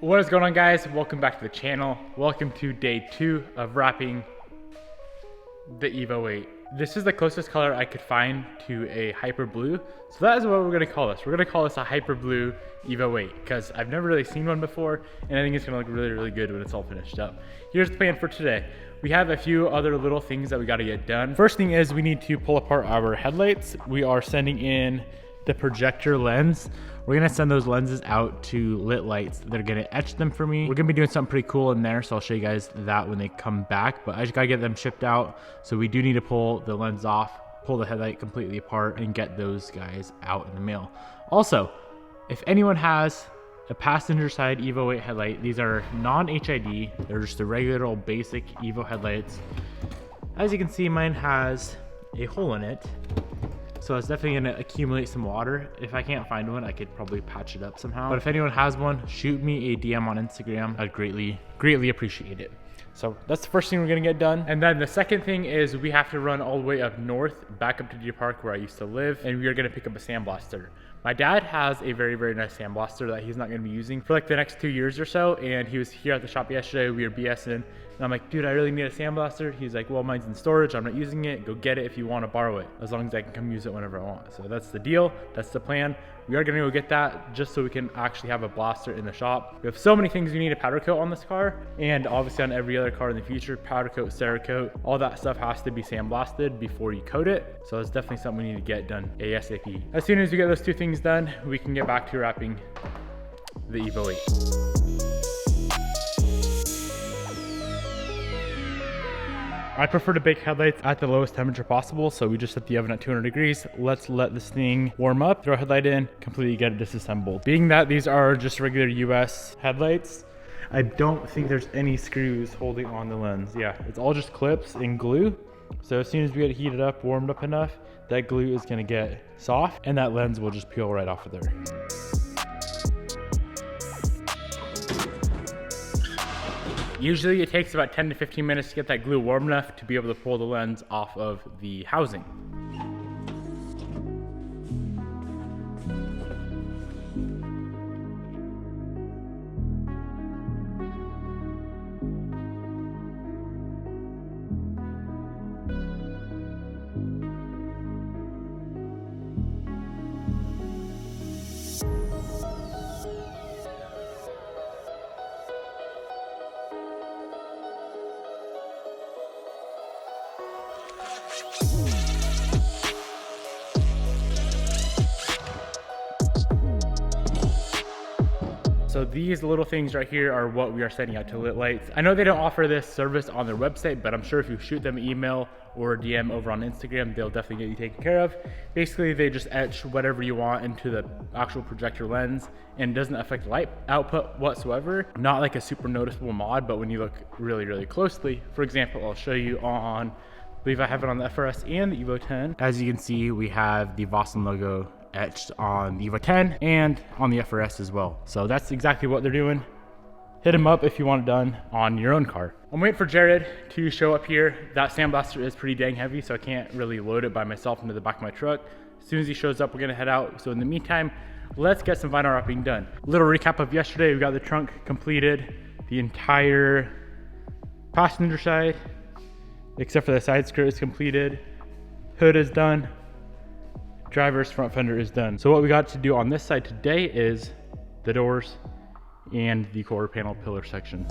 What is going on, guys? Welcome back to the channel. Welcome to day 2 of wrapping the Evo 8. This is the closest color I could find to a hyper blue, so that is what we're going to call this. We're going to call this a hyper blue Evo 8 because I've never really seen one before, and I think it's going to look really good when it's all finished up. Here's the plan for today. We have a few other little things that we got to get done. First thing is we need to pull apart our headlights. We are sending in the projector lens. We're gonna send those lenses out to Lit Lights. They're gonna etch them for me. We're gonna be doing something pretty cool in there, so I'll show you guys that when they come back, but I just gotta get them shipped out. So we do need to pull the lens off, pull the headlight completely apart, and get those guys out in the mail. Also, if anyone has a passenger side Evo 8 headlight, these are non-HID. They're just the regular old basic Evo headlights. As you can see, mine has a hole in it. So it's definitely gonna accumulate some water. If I can't find one, I could probably patch it up somehow. But if anyone has one, shoot me a DM on Instagram. I'd greatly appreciate it. So that's the first thing we're gonna get done. And then the second thing is we have to run all the way up north, back up to Deer Park where I used to live, and we are gonna pick up a sandblaster. My dad has a very nice sandblaster that he's not gonna be using for like the next 2 years or so, and he was here at the shop yesterday. We were BSing, and I'm like, dude, I really need a sandblaster. He's like, well, mine's in storage. I'm not using it. Go get it if you want to borrow it, as long as I can come use it whenever I want. So that's the deal. That's the plan. We are gonna go get that just so we can actually have a blaster in the shop. We have so many things we need to powder coat on this car, and obviously on every other car in the future, powder coat, Cerakote, all that stuff has to be sandblasted before you coat it. So it's definitely something we need to get done ASAP. As soon as we get those two things done, we can get back to wrapping the Evo 8. I prefer to bake headlights at the lowest temperature possible, so we just set the oven at 200 degrees. Let's let this thing warm up, throw a headlight in, completely get it disassembled. Being that these are just regular US headlights, I don't think there's any screws holding on the lens. Yeah, it's all just clips and glue. So as soon as we get it heated up, warmed up enough, that glue is gonna get soft and that lens will just peel right off of there. Usually it takes about 10 to 15 minutes to get that glue warm enough to be able to pull the lens off of the housing. So these little things right here are what we are sending out to Lit Lights. I know they don't offer this service on their website, but I'm sure if you shoot them an email or a DM over on Instagram, they'll definitely get you taken care of. Basically, they just etch whatever you want into the actual projector lens and doesn't affect light output whatsoever. Not like a super noticeable mod, but when you look really closely, for example, I'll show you on, I believe I have it on the FRS and the Evo 10. As you can see, we have the Vossen logo etched on the Evo 10 and on the FRS as well. So that's exactly what they're doing. Hit them up if you want it done on your own car. I'm waiting for Jared to show up here. That sandblaster is pretty dang heavy, so I can't really load it by myself into the back of my truck. As soon as he shows up, we're gonna head out. So in the meantime, let's get some vinyl wrapping done. Little recap of yesterday, we got the trunk completed, the entire passenger side, except for the side skirt is completed. Hood is done. Driver's front fender is done. So what we got to do on this side today is the doors and the quarter panel pillar section.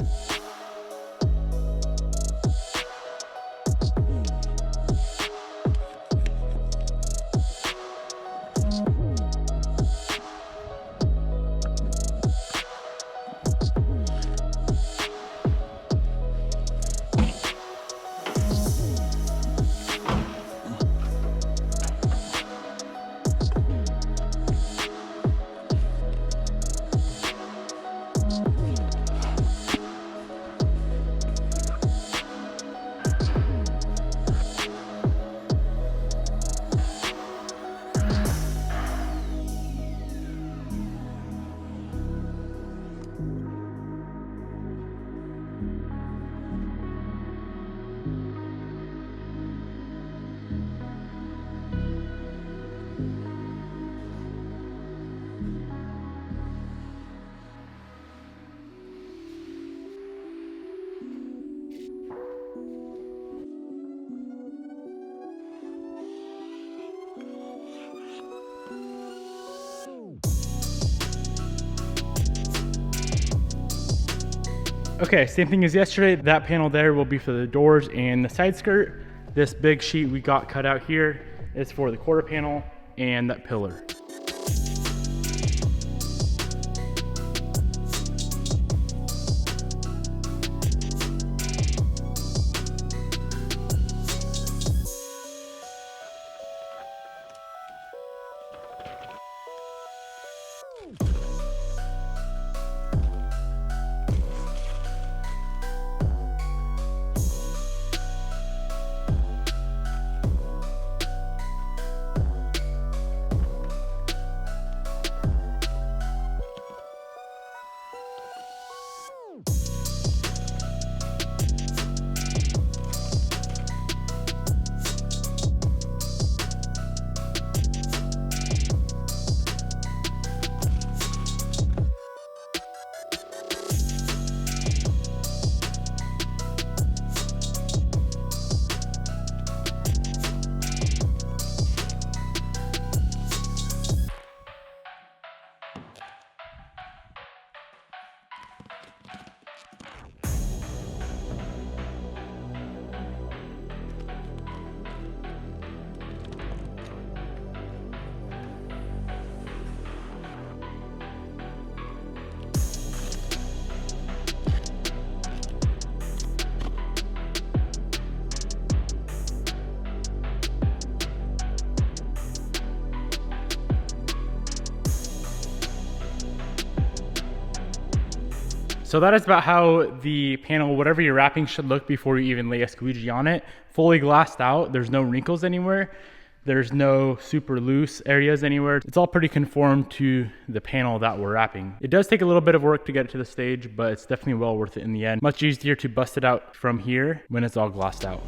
Okay, same thing as yesterday. That panel there will be for the doors and the side skirt. This big sheet we got cut out here is for the quarter panel and that pillar. So that is about how the panel, whatever you're wrapping, should look before you even lay a squeegee on it. Fully glassed out, there's no wrinkles anywhere. There's no super loose areas anywhere. It's all pretty conform to the panel that we're wrapping. It does take a little bit of work to get it to the stage, but it's definitely well worth it in the end. Much easier to bust it out from here when it's all glassed out.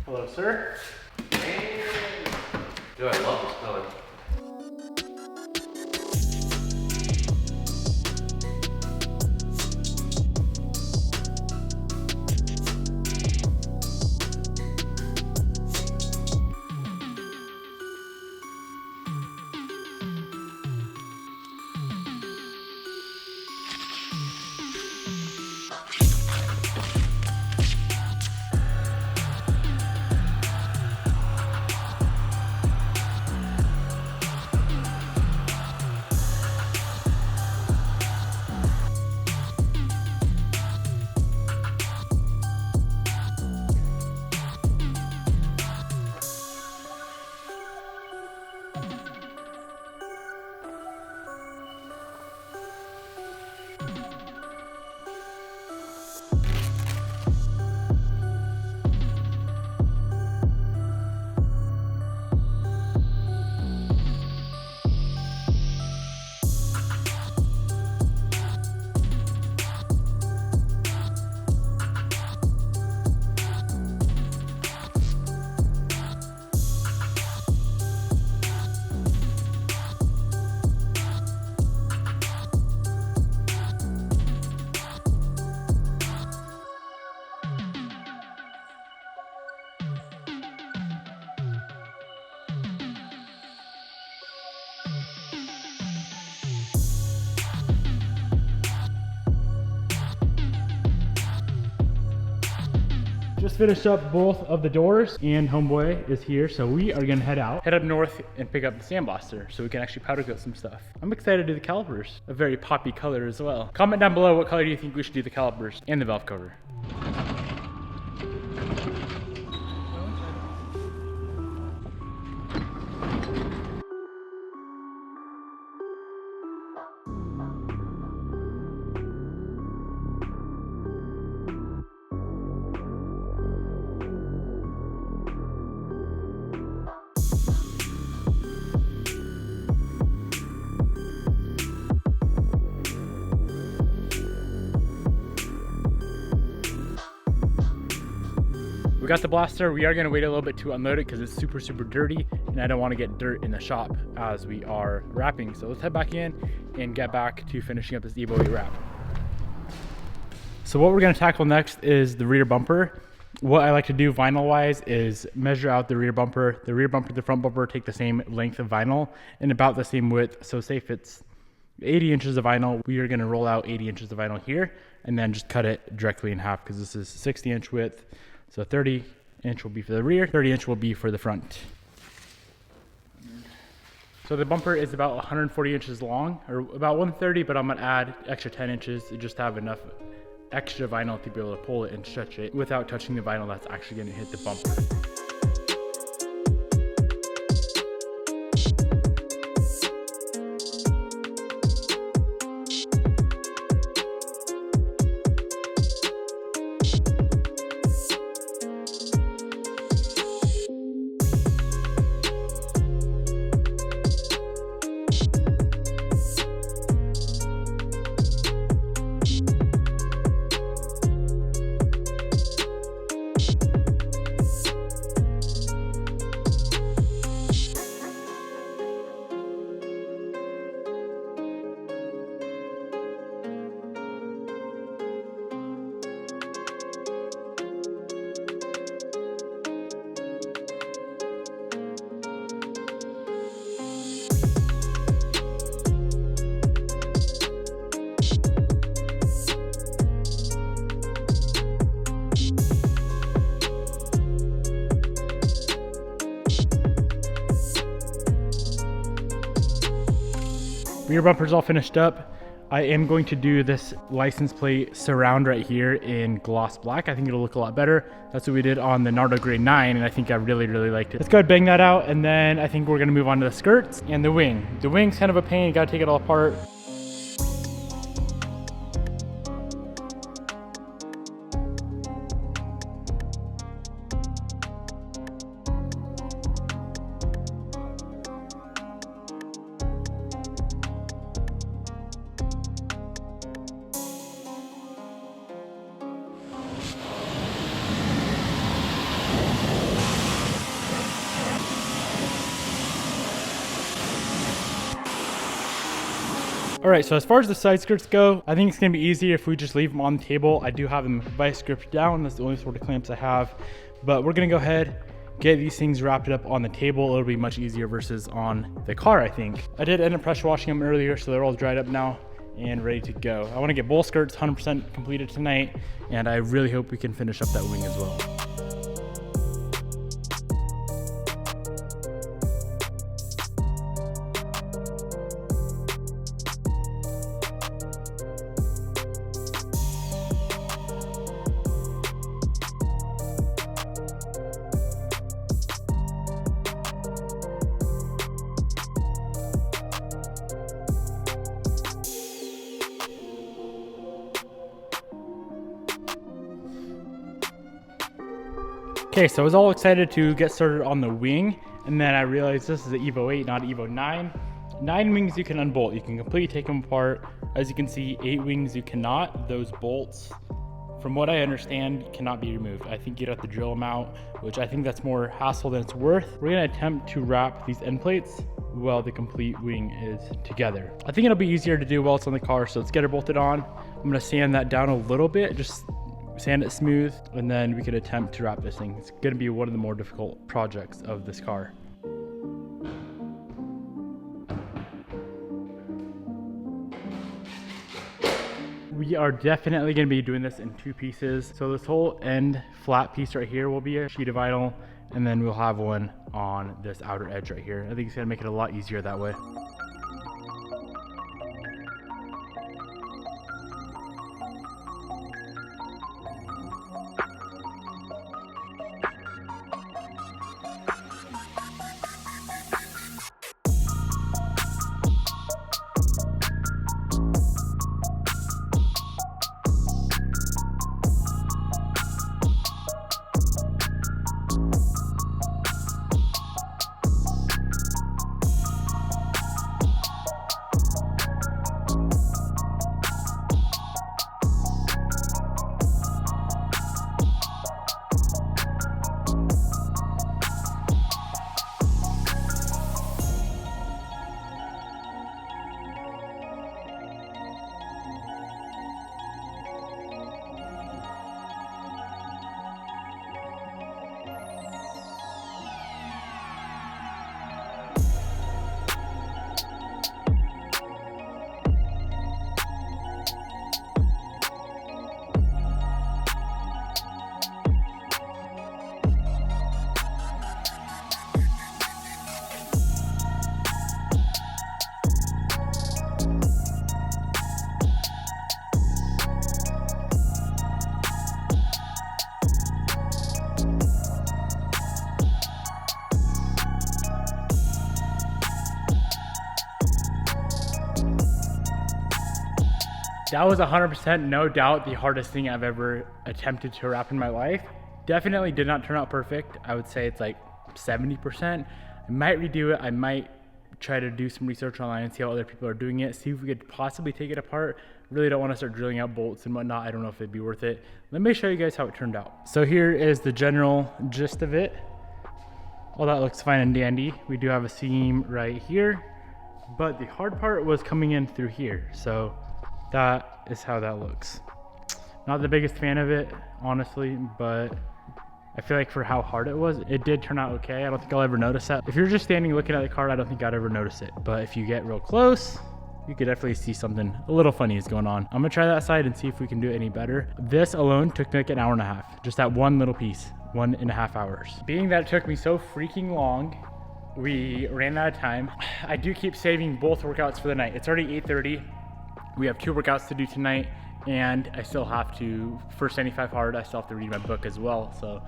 Hello, sir. Hey. Dude, I love this color. Just finished up both of the doors and homeboy is here. So we are gonna head up north and pick up the sandblaster so we can actually powder coat some stuff. I'm excited to do the calipers, a very poppy color as well. Comment down below what color do you think we should do the calipers and the valve cover. We got the blaster. We are gonna wait a little bit to unload it because it's super dirty. and I don't want to get dirt in the shop as we are wrapping. So let's head back in and get back to finishing up this Evo 8 wrap. So what we're going to tackle next is the rear bumper. What I like to do vinyl wise is measure out the rear bumper, the front bumper, take the same length of vinyl and about the same width. So say if it's 80 inches of vinyl, we are going to roll out 80 inches of vinyl here and then just cut it directly in half, because this is 60-inch width. So 30-inch will be for the rear, 30-inch will be for the front. So the bumper is about 140 inches long, or about 130, but I'm going to add extra 10 inches to just have enough extra vinyl to be able to pull it and stretch it without touching the vinyl that's actually going to hit the bumper. Rear bumper's all finished up. I am going to do this license plate surround right here in gloss black. I think it'll look a lot better. That's what we did on the Nardo Grade 9, and I think I really liked it. Let's go ahead and bang that out, and then I think we're gonna move on to the skirts and the wing. The wing's kind of a pain, you gotta take it all apart. All right, so as far as the side skirts go, I think it's gonna be easier if we just leave them on the table. I do have them vice gripped down. That's the only sort of clamps I have. But we're gonna go ahead, get these things wrapped up on the table. It'll be much easier versus on the car, I think. I did end up pressure washing them earlier, so they're all dried up now and ready to go. I wanna get both skirts 100% completed tonight, and I really hope we can finish up that wing as well. Okay, so I was all excited to get started on the wing, and then I realized this is the Evo 8, not Evo 9. 9 wings you can unbolt, you can completely take them apart. As you can see, 8 wings you cannot. Those bolts, from what I understand, cannot be removed. I think you'd have to drill them out, which I think that's more hassle than it's worth. We're gonna attempt to wrap these end plates while the complete wing is together. I think it'll be easier to do while it's on the car, so let's get her bolted on. I'm gonna sand that down a little bit, just sand it smooth, and then we could attempt to wrap this thing. It's gonna be one of the more difficult projects of this car. We are definitely gonna be doing this in 2 pieces. So this whole end flat piece right here will be a sheet of vinyl, and then we'll have one on this outer edge right here. I think it's gonna make it a lot easier that way. That was 100% no doubt the hardest thing I've ever attempted to wrap in my life. Definitely did not turn out perfect. I would say it's like 70%. I might redo it. I might try to do some research online and see how other people are doing it, see if we could possibly take it apart. Really don't want to start drilling out bolts and whatnot. I don't know if it'd be worth it. Let me show you guys how it turned out. So here is the general gist of it. All that looks fine and dandy. We do have a seam right here, but the hard part was coming in through here. So that is how that looks. Not the biggest fan of it, honestly, but I feel like for how hard it was, it did turn out okay. I don't think I'll ever notice that. If you're just standing looking at the card, I don't think I'd ever notice it. But if you get real close, you could definitely see something a little funny is going on. I'm gonna try that side and see if we can do it any better. This alone took me like an hour and a half, just that one little piece, 1.5 hours. Being that it took me so freaking long, we ran out of time. I do keep saving both workouts for the night. It's already 8:30. We have 2 workouts to do tonight, and I still have to, for 75 hard, I still have to read my book as well. So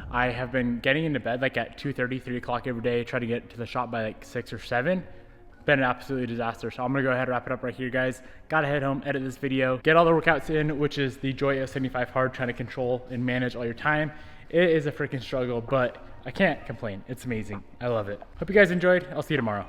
I have been getting into bed like at 2:30, 3 o'clock every day, try to get to the shop by like 6 or 7. Been an absolutely disaster. So I'm gonna go ahead and wrap it up right here, guys. Gotta head home, edit this video, get all the workouts in, which is the joy of 75 hard, trying to control and manage all your time. It is a freaking struggle, but I can't complain. It's amazing. I love it. Hope you guys enjoyed. I'll see you tomorrow.